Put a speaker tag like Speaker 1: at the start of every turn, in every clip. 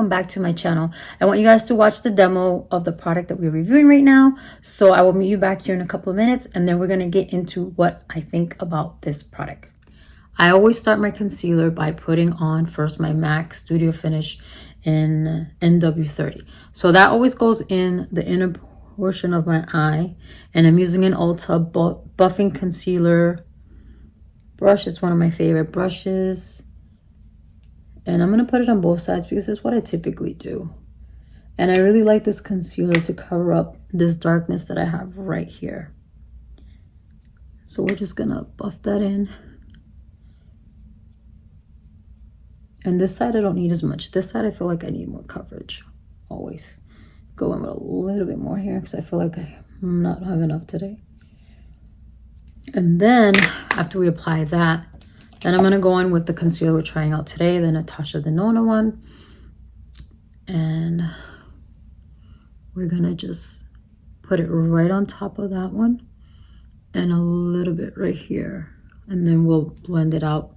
Speaker 1: welcome back to my channel. I want you guys to watch the demo of the product that we're reviewing right now. So I will meet you back here in a couple of minutes, and then we're going to get into what I think about this product. I always start my concealer by putting on first my MAC Studio Finish in NW30. So that always goes in the inner portion of my eye, and I'm using an Ulta buffing concealer brush. It's one of my favorite brushes, and I'm going to put it on both sides because it's what I typically do. And I really like this concealer to cover up this darkness that I have right here. So we're just going to buff that in. And this side I don't need as much. This side I feel like I need more coverage. Always go in with a little bit more here because I feel like I'm not have enough today. And then after we apply that, then I'm going to go in with the concealer we're trying out today, the Natasha Denona one. And we're going to just put it right on top of that one and a little bit right here. And then we'll blend it out,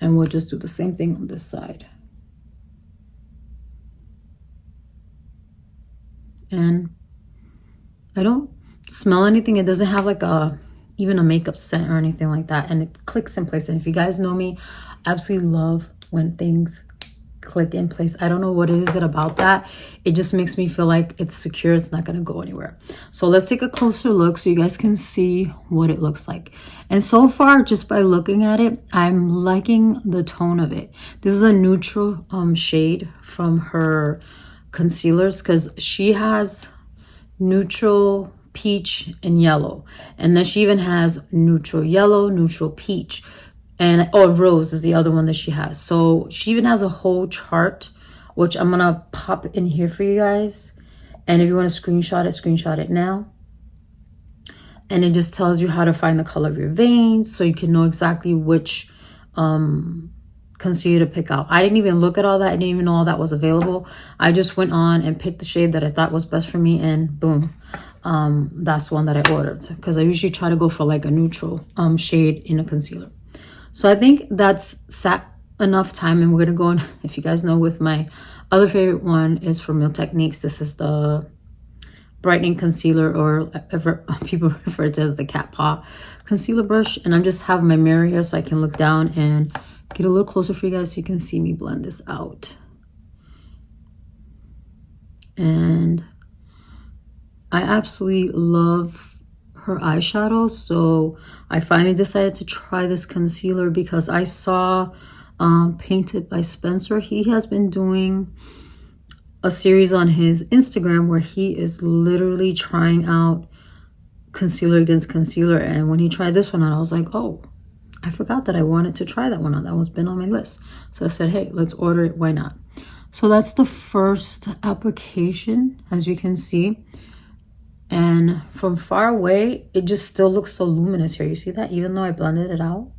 Speaker 1: and we'll just do the same thing on this side. And I don't smell anything. It doesn't have like even a makeup scent or anything like that, and it clicks in place. And if you guys know me, I absolutely love when things click in place. I don't know what it is about that. It just makes me feel like it's secure. It's not going to go anywhere. So let's take a closer look so you guys can see what it looks like. And so far, just by looking at it, I'm liking the tone of it. This is a neutral shade from her concealers, because she has neutral peach and yellow, and then she even has neutral yellow, neutral peach, and rose is the other one that she has. So she even has a whole chart, which I'm gonna pop in here for you guys, and if you want to screenshot it now. And it just tells you how to find the color of your veins, so you can know exactly which concealer to pick out. I didn't even look at all that. I didn't even know all that was available. I just went on and picked the shade that I thought was best for me, and boom, that's one that I ordered, because I usually try to go for like a neutral shade in a concealer. So I think that's sat enough time, and we're gonna go in, if you guys know, with my other favorite one is from Real Techniques. This is the brightening concealer, or people refer to it as the cat paw concealer brush. And I'm just having my mirror here so I can look down and get a little closer for you guys so you can see me blend this out. And I absolutely love her eyeshadow, so I finally decided to try this concealer because I saw Painted by Spencer. He has been doing a series on his Instagram where he is literally trying out concealer against concealer, and when he tried this one out, I was like, oh, I forgot that I wanted to try that one out. That one's been on my list. So I said, hey, let's order it. Why not? So that's the first application, as you can see. And from far away, it just still looks so luminous here. You see that? Even though I blended it out,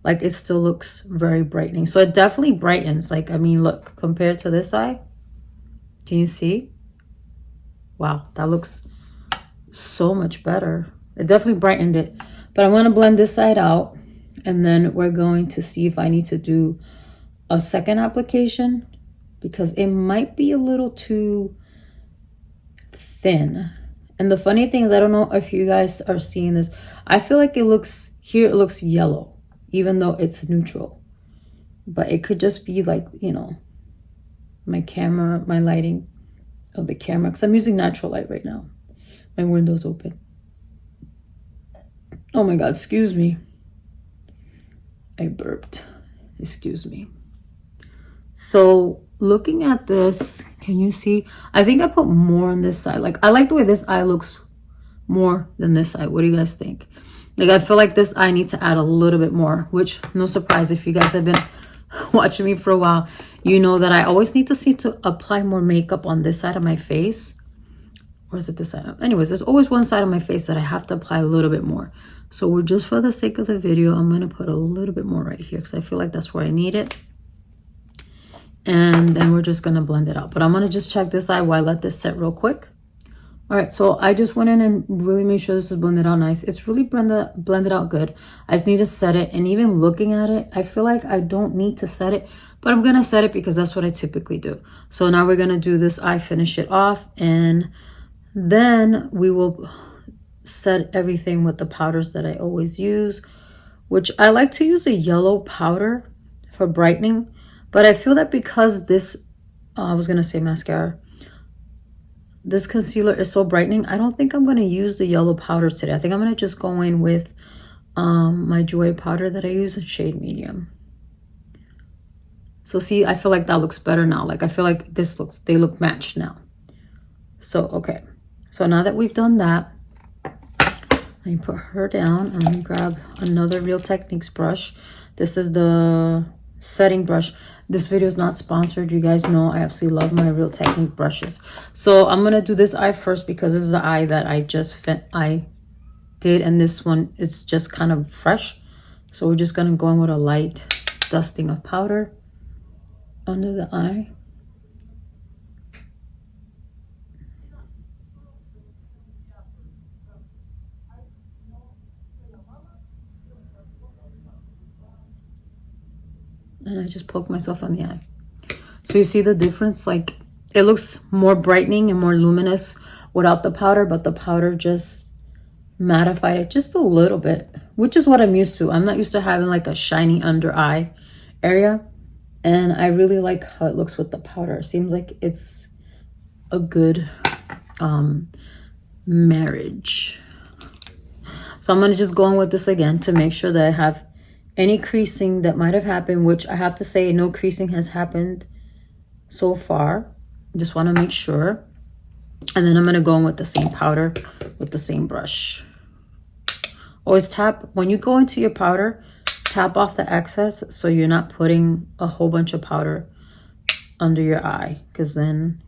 Speaker 1: like it still looks very brightening. So it definitely brightens. Like, I mean, look, compared to this eye, can you see? Wow, that looks so much better. It definitely brightened it. But I want to blend this side out, and then we're going to see if I need to do a second application, because it might be a little too thin. And the funny thing is, I don't know if you guys are seeing this. I feel like it looks, here it looks yellow, even though it's neutral. But it could just be like, you know, my camera, my lighting of the camera, because I'm using natural light right now. My window's open. Oh my God, excuse me. I burped. Excuse me. So looking at this, can you see? I think I put more on this side. Like, I like the way this eye looks more than this side. What do you guys think? Like, I feel like this eye needs to add a little bit more, which no surprise if you guys have been watching me for a while. You know that I always need to see to apply more makeup on this side of my face. Or is it this side? Anyways, there's always one side of my face that I have to apply a little bit more. So we're just for the sake of the video, I'm going to put a little bit more right here because I feel like that's where I need it. And then we're just going to blend it out. But I'm going to just check this eye while I let this set real quick. All right, so I just went in and really made sure this is blended out nice. It's really blended out good. I just need to set it, and even looking at it, I feel like I don't need to set it, but I'm gonna set it because that's what I typically do. So now we're gonna do this eye, finish it off, and then we will set everything with the powders that I always use, which I like to use a yellow powder for brightening, but I feel that because this, I was gonna say mascara, this concealer is so brightening, I don't think I'm going to use the yellow powder today. I think I'm going to just go in with my Jouer powder that I use in shade medium. So see, I feel like that looks better now. Like I feel like they look matched now. So, okay. So now that we've done that, let me put her down. I'm going to grab another Real Techniques brush. This is the setting brush. This video is not sponsored. You guys know I absolutely love my Real Technique brushes. So I'm gonna do this eye first because this is the eye that I did, and this one is just kind of fresh. So we're just gonna go in with a light dusting of powder under the eye. And I just poke myself on the eye. So you see the difference? Like it looks more brightening and more luminous without the powder, but the powder just mattified it just a little bit, which is what I'm used to. I'm not used to having like a shiny under eye area. And I really like how it looks with the powder. It seems like it's a good marriage. So I'm going to just go in with this again to make sure that I have any creasing that might have happened, which I have to say no creasing has happened so far. Just want to make sure. And then I'm going to go in with the same powder with the same brush. Always tap, when you go into your powder, tap off the excess so you're not putting a whole bunch of powder under your eye, because then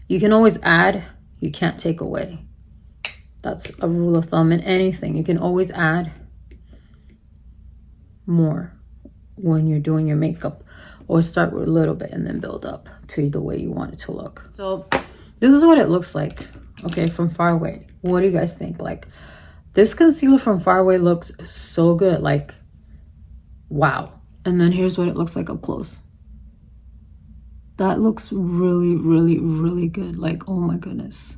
Speaker 1: you can always add, you can't take away. That's a rule of thumb in anything. You can always add more when you're doing your makeup, or start with a little bit and then build up to the way you want it to look. So this is what it looks like, okay, from far away. What do you guys think? Like this concealer from far away looks so good, like wow. And then here's what it looks like up close. That looks really, really, really good. Like, oh my goodness.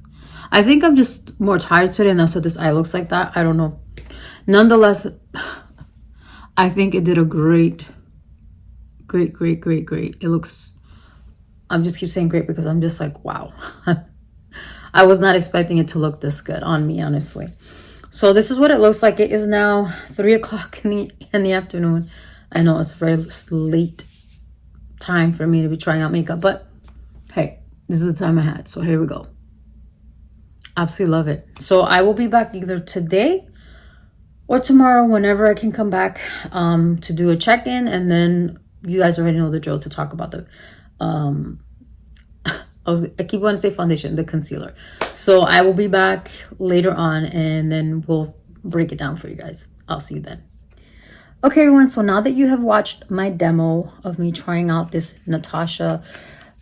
Speaker 1: I think I'm just more tired today, and that's what this eye looks like. That I don't know. Nonetheless, I think it did a great. It looks, I'm just keep saying great because I'm just like, wow. I was not expecting it to look this good on me, honestly. So this is what it looks like. It is now 3 o'clock in the afternoon. I know it's a very late time for me to be trying out makeup, but hey, this is the time I had. So here we go. Absolutely love it. So I will be back either today or tomorrow, whenever I can come back to do a check-in, and then you guys already know the drill to talk about the I keep wanting to say foundation, the concealer. So I will be back later on, and then we'll break it down for you guys. I'll see you then. Okay, everyone, so now that you have watched my demo of me trying out this Natasha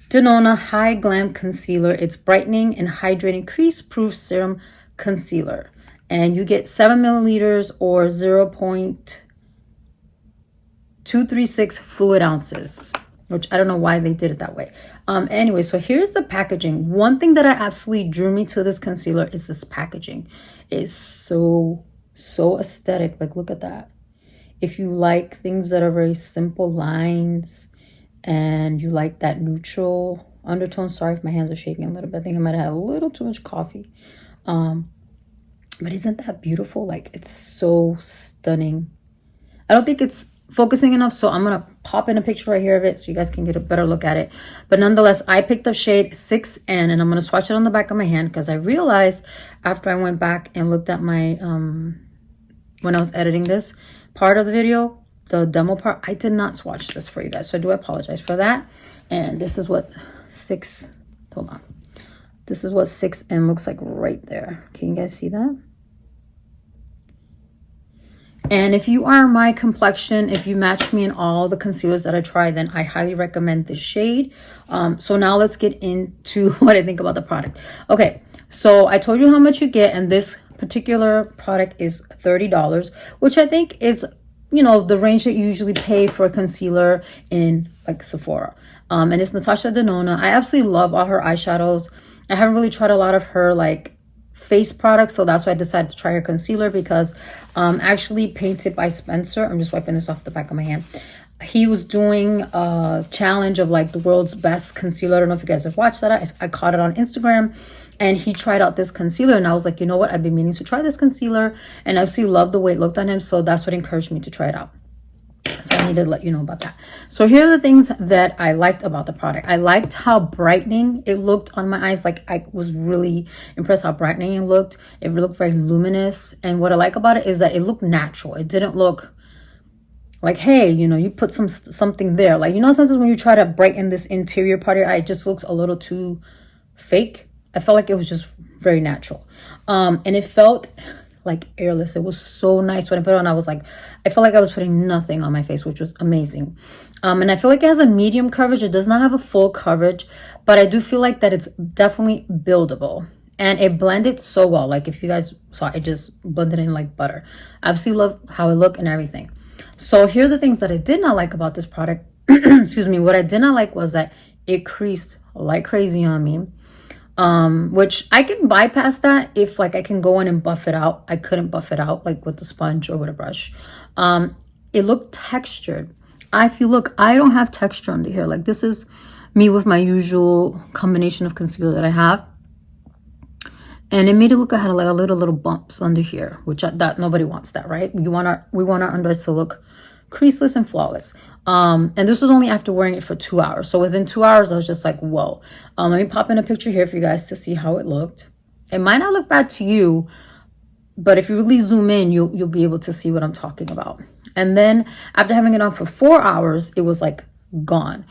Speaker 1: Denona High Glam Concealer, it's brightening and hydrating crease proof serum concealer. And you get 7 milliliters or 0.236 fluid ounces, which I don't know why they did it that way. Anyway, so here's the packaging. One thing that I absolutely drew me to this concealer is this packaging. It's so aesthetic. Like, look at that. If you like things that are very simple lines and you like that neutral undertone, sorry if my hands are shaking a little bit. I think I might have had a little too much coffee. But isn't that beautiful? Like, it's so stunning. I don't think it's focusing enough, so I'm gonna pop in a picture right here of it so you guys can get a better look at it. But nonetheless, I picked up shade 6N, and I'm gonna swatch it on the back of my hand because I realized after I went back and looked at my when I was editing this part of the video, the demo part, I did not swatch this for you guys, so I do apologize for that. And this is what this is what 6N looks like right there. Can you guys see that? And if you are my complexion, if you match me in all the concealers that I try, then I highly recommend this shade. So now let's get into what I think about the product. Okay, So I told you how much you get, and this particular product is $30, which I think is, you know, the range that you usually pay for a concealer in like Sephora. And it's Natasha Denona. I absolutely love all her eyeshadows. I haven't really tried a lot of her like face products, so that's why I decided to try her concealer, because actually Painted by Spencer, I'm just wiping this off the back of my hand, he was doing a challenge of like the world's best concealer. I don't know if you guys have watched that. I caught it on Instagram, and he tried out this concealer, and I was like, you know what, I've been meaning to try this concealer, and I absolutely loved the way it looked on him, so that's what encouraged me to try it out. So I needed to let you know about that. So here are the things that I liked about the product. I liked how brightening it looked on my eyes. Like, I was really impressed how brightening it looked. It looked very luminous, and what I like about it is that it looked natural. It didn't look like, hey, you know, you put something there. Like, you know, sometimes when you try to brighten this interior part of your eye, it just looks a little too fake. I felt like it was just very natural. And it felt like airless. It was so nice when I put it on. I was like, I felt like I was putting nothing on my face, which was amazing. And I feel like it has a medium coverage. It does not have a full coverage, but I do feel like that it's definitely buildable. And it blended so well. Like, if you guys saw, it just blended in like butter. I absolutely love how it looked and everything. So here are the things that I did not like about this product. Excuse me. What I did not like was that it creased like crazy on me. Which I can bypass that if like I can go in and buff it out. I couldn't buff it out like with the sponge or with a brush. It looked textured. If you look, I don't have texture under here. Like, this is me with my usual combination of concealer that I have. And it made it look, I had like a little bumps under here, which that nobody wants that, right? We want our under eyes to look creaseless and flawless. And this was only after wearing it for 2 hours. So within 2 hours, I was just like, whoa. Let me pop in a picture here for you guys to see how it looked. It might not look bad to you, but if you really zoom in, you'll be able to see what I'm talking about. And then after having it on for 4 hours, it was like gone,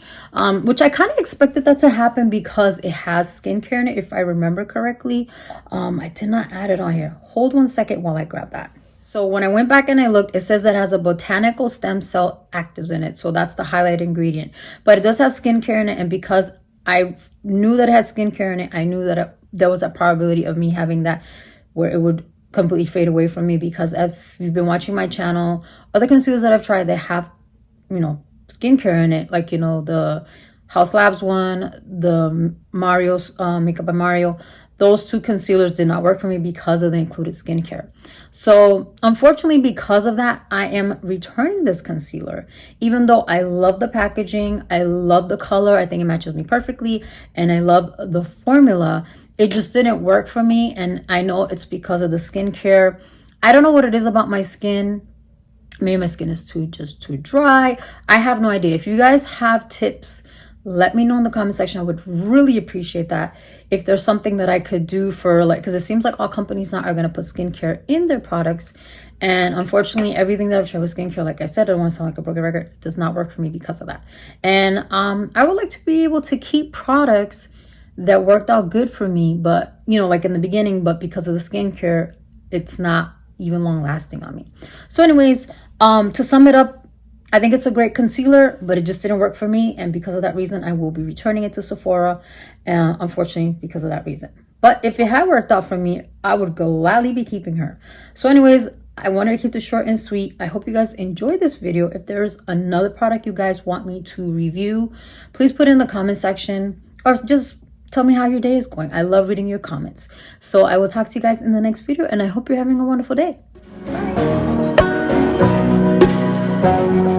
Speaker 1: which I kind of expected that to happen because it has skincare in it, if I remember correctly. I did not add it on here. Hold 1 second while I grab that. So when I went back and I looked, it says that it has a botanical stem cell actives in it. So that's the highlight ingredient. But it does have skincare in it. And because I knew that it had skincare in it, I knew that there was a probability of me having that where it would completely fade away from me. Because if you've been watching my channel, other concealers that I've tried, they have, you know, skincare in it. Like, you know, the House Labs one, the Mario's Makeup by Mario. Those two concealers did not work for me because of the included skincare. So unfortunately, because of that, I am returning this concealer. Even though I love the packaging, I love the color, I think it matches me perfectly, and I love the formula, it just didn't work for me. And I know it's because of the skincare. I don't know what it is about my skin. Maybe my skin is just too dry. I have no idea. If you guys have tips, let me know in the comment section. I would really appreciate that. If there's something that I could do for, like, because it seems like all companies now are going to put skincare in their products. And unfortunately, everything that I've tried with skincare, like I said, I don't want to sound like a broken record, does not work for me because of that. And I would like to be able to keep products that worked out good for me, but, you know, like in the beginning, but because of the skincare, it's not even long lasting on me. So anyways, to sum it up, I think it's a great concealer, but it just didn't work for me. And because of that reason, I will be returning it to Sephora, unfortunately, because of that reason. But if it had worked out for me, I would gladly be keeping her. So anyways, I wanted to keep this short and sweet. I hope you guys enjoyed this video. If there's another product you guys want me to review, please put it in the comment section, or just tell me how your day is going. I love reading your comments. So I will talk to you guys in the next video, and I hope you're having a wonderful day. Bye.